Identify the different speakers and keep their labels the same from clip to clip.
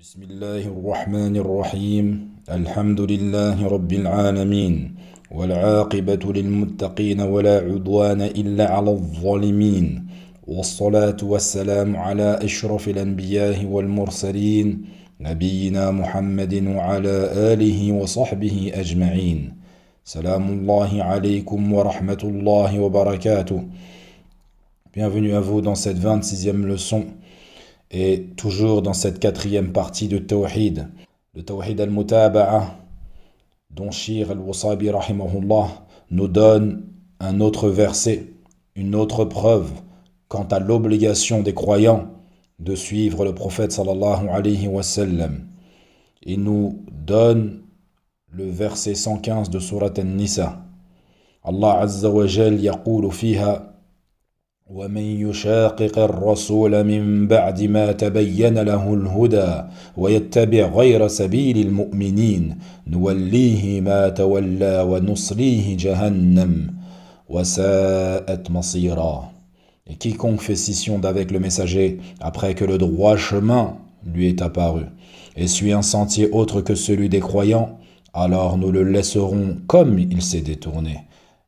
Speaker 1: بسم الله الرحمن الرحيم الحمد لله رب العالمين والعاقبة للمتقين ولا عدوان إلا على الظالمين والصلاة والسلام على أشرف الأنبياء والمرسلين نبينا محمد وعلى آله وصحبه أجمعين سلام الله عليكم ورحمة الله وبركاته. Bienvenue à vous dans cette 26e leçon et toujours dans cette 4e partie de Tawhid, le Tawhid al-Mutaba'a, dont Shir al-Wasabi rahimahullah nous donne un autre verset, une autre preuve quant à l'obligation des croyants de suivre le prophète sallallahu alayhi wa sallam. Il nous donne le verset 115 de Surat An-Nisa. Allah Azza wa Jal yaqulu fiha ومن يشاقق الرسول من بعد ما تبين له الهدى ويتبع غير سبيل المؤمنين نوليه ما تولى ونصليه جهنم وساءت مصيرا. Et quiconque fait scission d'avec le messager après que le droit chemin lui est apparu et suit un sentier autre que celui des croyants, alors nous le laisserons comme il s'est détourné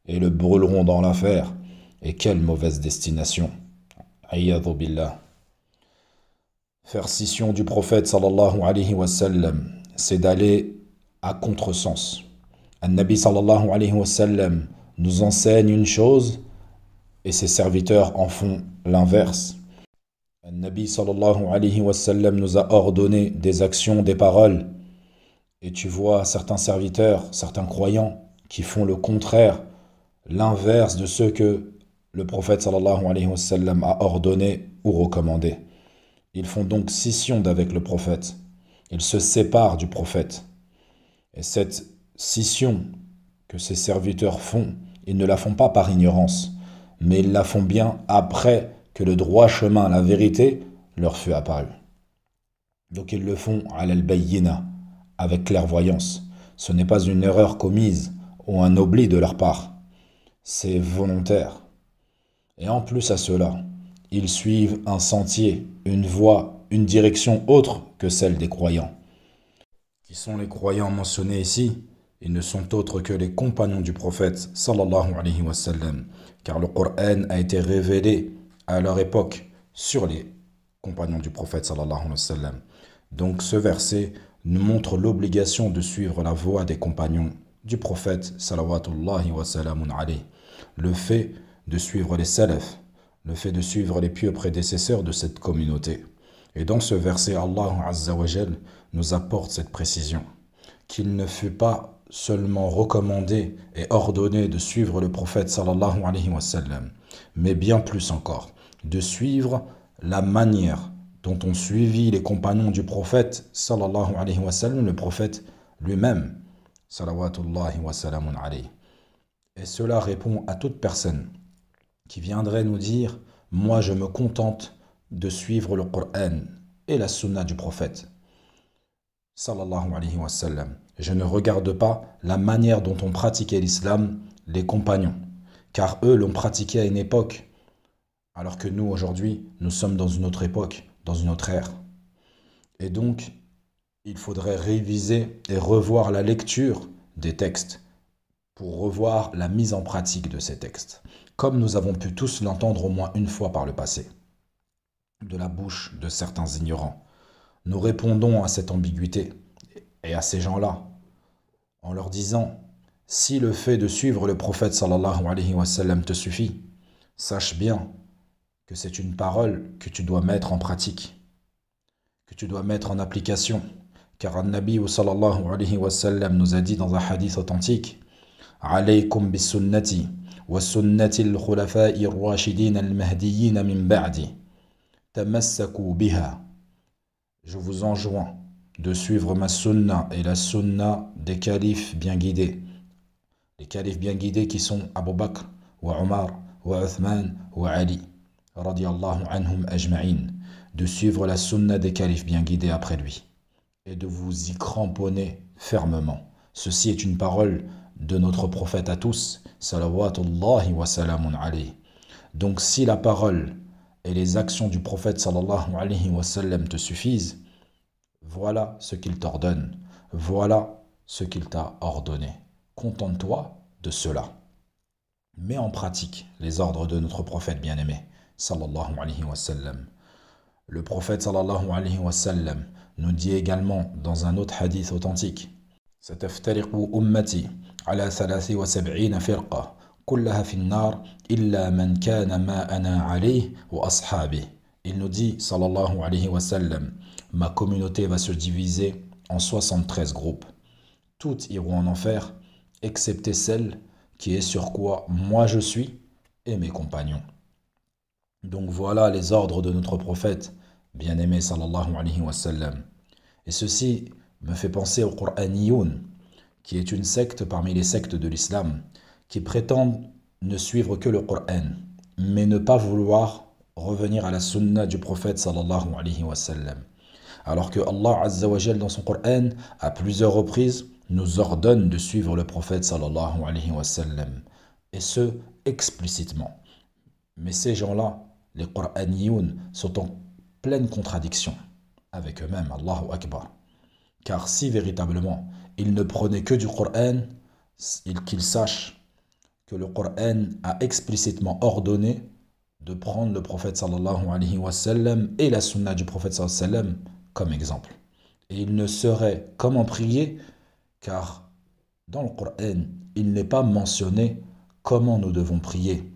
Speaker 1: et le brûlerons dans l'enfer. Et quelle mauvaise destination. Ayyadhu billah. Faire scission du prophète sallallahu alayhi wa sallam, c'est d'aller à contresens. An-Nabi sallallahu alayhi wa sallam nous enseigne une chose et ses serviteurs en font l'inverse. An-Nabi sallallahu alayhi wa sallam nous a ordonné des actions, des paroles. Et tu vois certains serviteurs, certains croyants qui font le contraire, l'inverse de ce que le prophète sallallahu alayhi wa sallam a ordonné ou recommandé. Ils font donc scission d'avec le prophète. Ils se séparent du prophète. Et cette scission que ces serviteurs font, ils ne la font pas par ignorance, mais ils la font bien après que le droit chemin, la vérité, leur fut apparu. Donc ils le font al-bayyina, avec clairvoyance. Ce n'est pas une erreur commise ou un oubli de leur part. C'est volontaire. Et en plus à cela, ils suivent un sentier, une voie, une direction autre que celle des croyants. Qui sont les croyants mentionnés ici? Ils ne sont autres que les compagnons du prophète sallallahu alayhi wa sallam, car le Coran a été révélé à leur époque sur les compagnons du prophète sallallahu alayhi wa sallam. Donc ce verset nous montre l'obligation de suivre la voie des compagnons du prophète salawatullahi wa salamun alayhi. Le fait de suivre les salafs, le fait de suivre les pieux prédécesseurs de cette communauté. Et dans ce verset, Allah Azza wa Jal nous apporte cette précision, qu'il ne fut pas seulement recommandé et ordonné de suivre le prophète sallallahu alayhi wa sallam, mais bien plus encore, de suivre la manière dont ont suivi les compagnons du prophète sallallahu alayhi wa sallam, le prophète lui-même, salawatullahi wa salamun alayhi. Et cela répond à toute personne qui viendrait nous dire « Moi, je me contente de suivre le Coran et la sunna du prophète. » Sallallahu alayhi wa sallam. Je ne regarde pas la manière dont ont pratiqué l'islam les compagnons, car eux l'ont pratiqué à une époque, alors que nous, aujourd'hui, nous sommes dans une autre époque, dans une autre ère. Et donc, il faudrait réviser et revoir la lecture des textes pour revoir la mise en pratique de ces textes, comme nous avons pu tous l'entendre au moins une fois par le passé, de la bouche de certains ignorants. Nous répondons à cette ambiguïté et à ces gens-là en leur disant « Si le fait de suivre le prophète sallallahu alayhi wa sallam te suffit, sache bien que c'est une parole que tu dois mettre en pratique, que tu dois mettre en application, car An-Nabi sallallahu alayhi wa sallam nous a dit dans un hadith authentique « Alaykum bis sunnati » وسنة الخلفاء الراشدين المهديين من بعدي تمسكوا بها. Je vous enjoins de suivre ma sunna et la sunna des califes bien guidés. Les califes bien guidés qui sont Abu Bakr, wa Omar, wa Uthman, wa Ali, radiyallahu anhum ajma'in. De suivre la sunna des califes bien guidés après lui et de vous y cramponner fermement. Ceci est une parole de notre prophète à tous, salawatullahi wa salamun alayhi. Donc si la parole et les actions du prophète sallallahu alayhi wa sallam te suffisent, voilà ce qu'il t'ordonne, voilà ce qu'il t'a ordonné. Contente-toi de cela. Mets en pratique les ordres de notre prophète bien-aimé, sallallahu alayhi wa sallam. Le prophète sallallahu alayhi wa sallam nous dit également dans un autre hadith authentique: ستفترق أمتي على 73 فرقة كلها في النار إلا من كان ما أنا عليه وأصحابه. Il nous dit sallallahu alayhi wa sallam: ma communauté va se diviser en 73 groupes. Toutes iront en enfer, excepté celle qui est sur quoi moi je suis et mes compagnons. Donc voilà les ordres de notre prophète, bien-aimé sallallahu alayhi wa sallam. Et ceci me fait penser au Qur'aniyoun, qui est une secte parmi les sectes de l'islam, qui prétendent ne suivre que le Qur'an, mais ne pas vouloir revenir à la sunna du prophète sallallahu alayhi wa sallam. Alors que Allah Azza wa Jal dans son Qur'an, à plusieurs reprises, nous ordonne de suivre le prophète sallallahu alayhi wa sallam, et ce, explicitement. Mais ces gens-là, les Qur'aniyoun, sont en pleine contradiction avec eux-mêmes, Allahu Akbar. Car si véritablement ils ne prenaient que du Qur'an, qu'ils sachent que le Qur'an a explicitement ordonné de prendre le prophète sallallahu alayhi wa sallam et la sunna du prophète sallallahu alayhi wa sallam comme exemple. Et ils ne sauraient comment prier, car dans le Qur'an, il n'est pas mentionné comment nous devons prier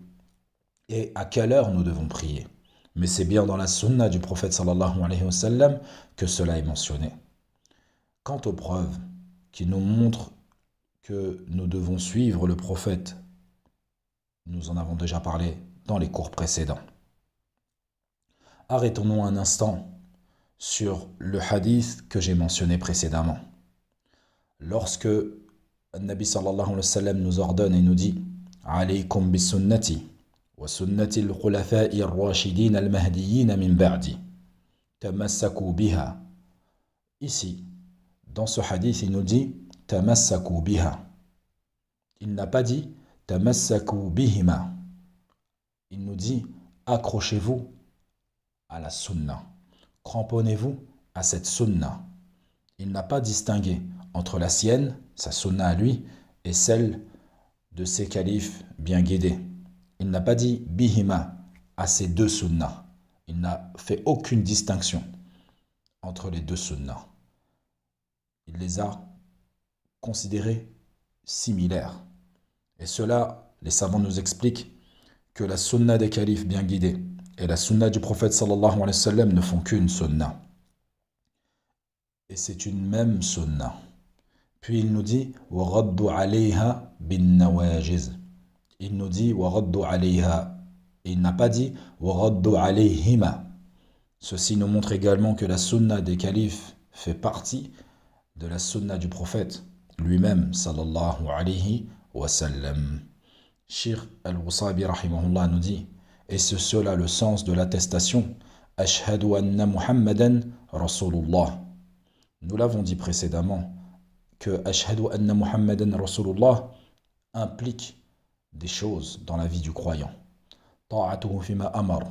Speaker 1: et à quelle heure nous devons prier. Mais c'est bien dans la sunna du prophète sallallahu alayhi wa sallam que cela est mentionné. Quant aux preuves qui nous montrent que nous devons suivre le prophète, nous en avons déjà parlé dans les cours précédents. Arrêtons-nous un instant sur le hadith que j'ai mentionné précédemment. Lorsque le Nabi sallallahu alayhi wa sallam nous ordonne et nous dit « Alaykum bis sunnati wa sunnati al-khulafa'i ar-rashidin al-mahdiyyin min ba'di tamassaku biha » Ici, dans ce hadith, il nous dit « Tamassaku biha ». Il n'a pas dit « Tamassaku bihima ». Il nous dit « Accrochez-vous à la sunna ». Cramponnez-vous à cette sunna. Il n'a pas distingué entre la sienne, sa sunna à lui, et celle de ses califes bien guidés. Il n'a pas dit bihima à ces deux sunnas. Il n'a fait aucune distinction entre les deux sunnas. Il les a considérés similaires. Et cela, les savants nous expliquent que la sunna des califes bien guidés et la sunna du prophète sallallahu alayhi wa sallam ne font qu'une sunna. Et c'est une même sunna. Puis il nous dit وَغَدُّ عَلَيْهَا بِالنَّوَاجِزِ. Il nous dit وَغَدُّ عَلَيْهَا. Et il n'a pas dit وَغَدُّ عَلَيْهِمَا. Ceci nous montre également que la sunna des califes fait partie de la sunna du prophète lui-même sallallahu alayhi wa sallam. Cheikh Al-Wasabi rahimahullah nous dit: et c'est cela le sens de l'attestation Ashhadu anna Muhammadan Rasulullah. Nous l'avons dit précédemment que Ashhadu anna Muhammadan Rasulullah implique des choses dans la vie du croyant. Ta'atuhu fima amar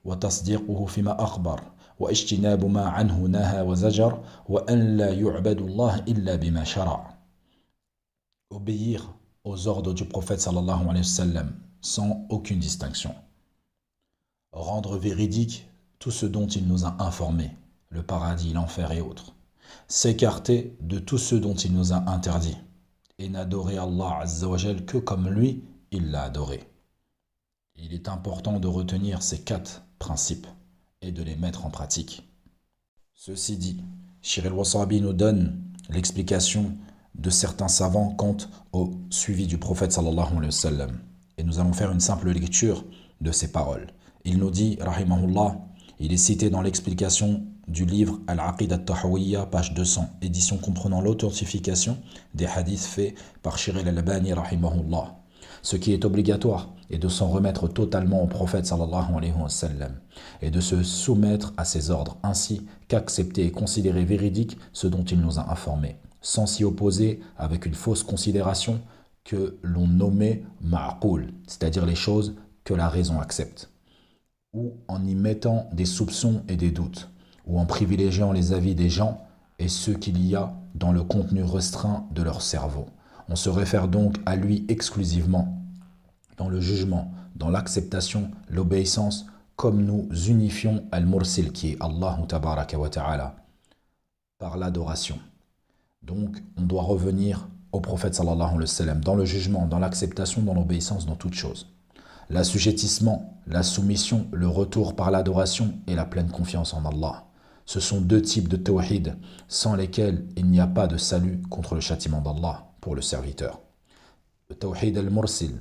Speaker 1: wa tasdiquhu fima akhbar wa ijtinabu ma anhu naha wa zajar wa an la yu'badu Allah illa bima shara'. Obéir aux ordres du prophète sallallahu alayhi wa sallam sans aucune distinction. Rendre véridique tout ce dont il nous a informés, le paradis, l'enfer et autres. S'écarter de tout ce dont il nous a interdit et n'adorer Allah Azza wa Jal que comme lui, il l'a adoré. Il est important de retenir ces 4 principes et de les mettre en pratique. Ceci dit, Cheikh Al-Wasabi nous donne l'explication de certains savants quant au suivi du prophète sallallahu alayhi wa sallam. Et nous allons faire une simple lecture de ces paroles. Il nous dit, rahimahullah, il est cité dans l'explication du livre Al-Aqid al-Tahawiyya, page 200, édition comprenant l'authentification des hadiths faits par Cheikh Al-Albani, rahimahullah. Ce qui est obligatoire est de s'en remettre totalement au prophète sallallahu alayhi wa sallam et de se soumettre à ses ordres, ainsi qu'accepter et considérer véridique ce dont il nous a informés, sans s'y opposer avec une fausse considération que l'on nommait ma'qoul, c'est-à-dire les choses que la raison accepte, ou en y mettant des soupçons et des doutes, ou en privilégiant les avis des gens et ce qu'il y a dans le contenu restreint de leur cerveau. On se réfère donc à lui exclusivement dans le jugement, dans l'acceptation, l'obéissance, comme nous unifions Al-Mursil, qui est Allah Tabaraka wa Ta'ala, par l'adoration. Donc, on doit revenir au prophète sallallahu alayhi wa sallam, dans le jugement, dans l'acceptation, dans l'obéissance, dans toute chose. L'assujettissement, la soumission, le retour par l'adoration et la pleine confiance en Allah. Ce sont deux types de tawhid sans lesquels il n'y a pas de salut contre le châtiment d'Allah pour le serviteur. Le tawhid al-mursil,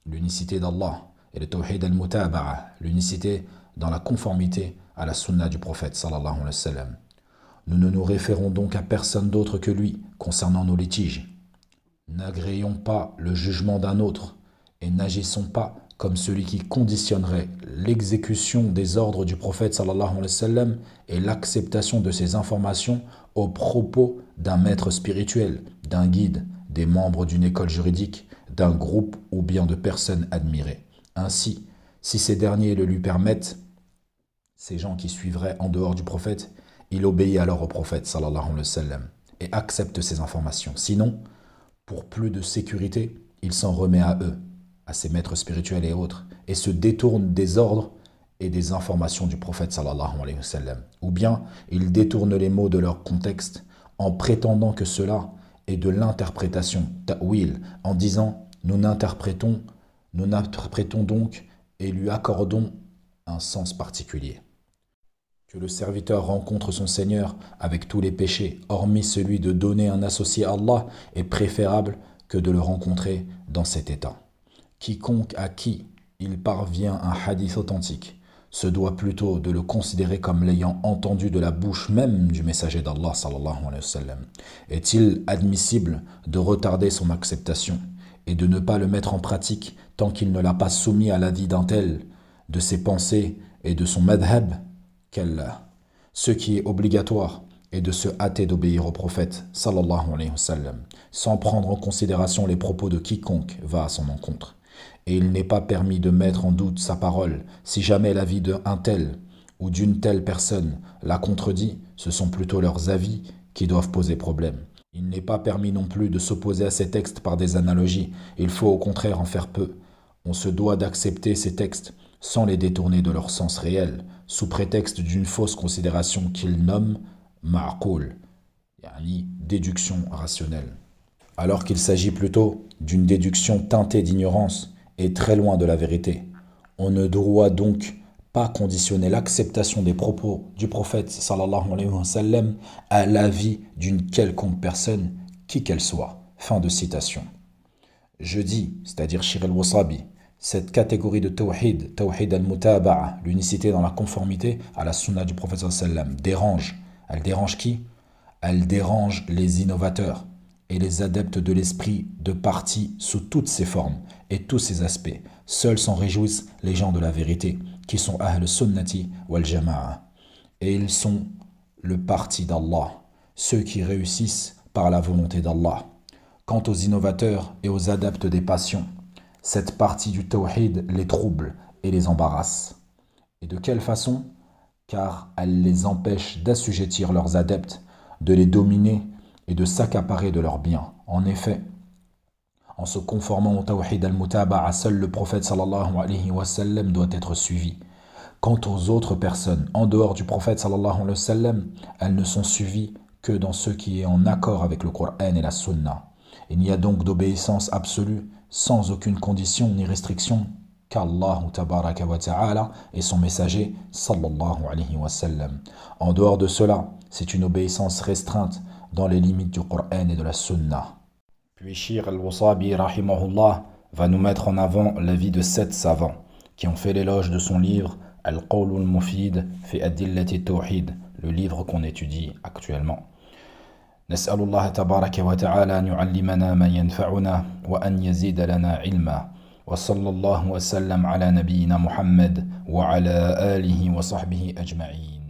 Speaker 1: l'unicité d'Allah, et le tawhid al-mutaba'a, l'unicité dans la conformité à la sunna du prophète sallallahu alayhi wa sallam. Nous ne nous référons donc à personne d'autre que lui concernant nos litiges. N'agréons pas le jugement d'un autre et n'agissons pas comme celui qui conditionnerait l'exécution des ordres du prophète sallallahu alayhi wa sallam et l'acceptation de ses informations aux propos d'un maître spirituel, d'un guide, des membres d'une école juridique, d'un groupe ou bien de personnes admirées. Ainsi, si ces derniers le lui permettent, ces gens qui suivraient en dehors du prophète, il obéit alors au prophète sallallahu alayhi wa sallam et accepte ces informations. Sinon, pour plus de sécurité, il s'en remet à eux, à ses maîtres spirituels et autres, et se détourne des ordres et des informations du prophète sallallahu alayhi wa sallam. Ou bien, il détourne les mots de leur contexte en prétendant que cela est de l'interprétation, ta'wil, en disant nous n'interprétons donc et lui accordons un sens particulier. Que le serviteur rencontre son Seigneur avec tous les péchés, hormis celui de donner un associé à Allah, est préférable que de le rencontrer dans cet état. Quiconque à qui il parvient un hadith authentique se doit plutôt de le considérer comme l'ayant entendu de la bouche même du messager d'Allah sallallahu alayhi wa sallam. Est-il admissible de retarder son acceptation et de ne pas le mettre en pratique tant qu'il ne l'a pas soumis à l'avis d'un tel, de ses pensées et de son madhab? Ce qui est obligatoire est de se hâter d'obéir au prophète sallallahu alayhi wa sallam, sans prendre en considération les propos de quiconque va à son encontre. Et il n'est pas permis de mettre en doute sa parole si jamais l'avis d'un tel ou d'une telle personne la contredit. Ce sont plutôt leurs avis qui doivent poser problème. Il n'est pas permis non plus de s'opposer à ces textes par des analogies. Il faut au contraire en faire peu. On se doit d'accepter ces textes sans les détourner de leur sens réel, sous prétexte d'une fausse considération qu'ils nomment ma'qoul, yani déduction rationnelle, alors qu'il s'agit plutôt d'une déduction teintée d'ignorance et très loin de la vérité. On ne doit donc pas conditionner l'acceptation des propos du prophète sallallahu alayhi wa sallam à l'avis d'une quelconque personne, qui qu'elle soit. Fin de citation. Je dis, c'est-à-dire Shir al-Wasabi, cette catégorie de tawhid, tawhid al-mutaba'a, l'unicité dans la conformité à la sunna du prophète sallallahu alayhi wa sallam, dérange. Elle dérange qui? Elle dérange les innovateurs et les adeptes de l'esprit de parti sous toutes ses formes et tous ses aspects. Seuls s'en réjouissent les gens de la vérité, qui sont Ahl Sunnati wal Jama'a. Et ils sont le parti d'Allah, ceux qui réussissent par la volonté d'Allah. Quant aux innovateurs et aux adeptes des passions, cette partie du tawhid les trouble et les embarrasse. Et de quelle façon? Car elle les empêche d'assujettir leurs adeptes, de les dominer et de s'accaparer de leurs biens. En effet, en se conformant au tawhid al-mutaba'a, seul le prophète sallallahu alayhi wa sallam doit être suivi. Quant aux autres personnes, en dehors du prophète sallallahu alayhi wa sallam, elles ne sont suivies que dans ce qui est en accord avec le Coran et la Sunna. Il n'y a donc d'obéissance absolue, sans aucune condition ni restriction, qu'Allah tabaraka wa ta'ala et son messager sallallahu alayhi wa sallam. En dehors de cela, c'est une obéissance restreinte dans les limites du Coran et de la Sunna. Puis Shir al-Wasabi rahimahullah va nous mettre en avant l'avis de 7 savants qui ont fait l'éloge de son livre Al-Qawl al-Mufid fi Adillati Tawhid, le livre qu'on étudie actuellement. نسأل الله تبارك وتعالى أن يعلمنا ما ينفعنا وأن يزيد لنا علما وصلى الله وسلم على نبينا محمد وعلى آله وصحبه أجمعين.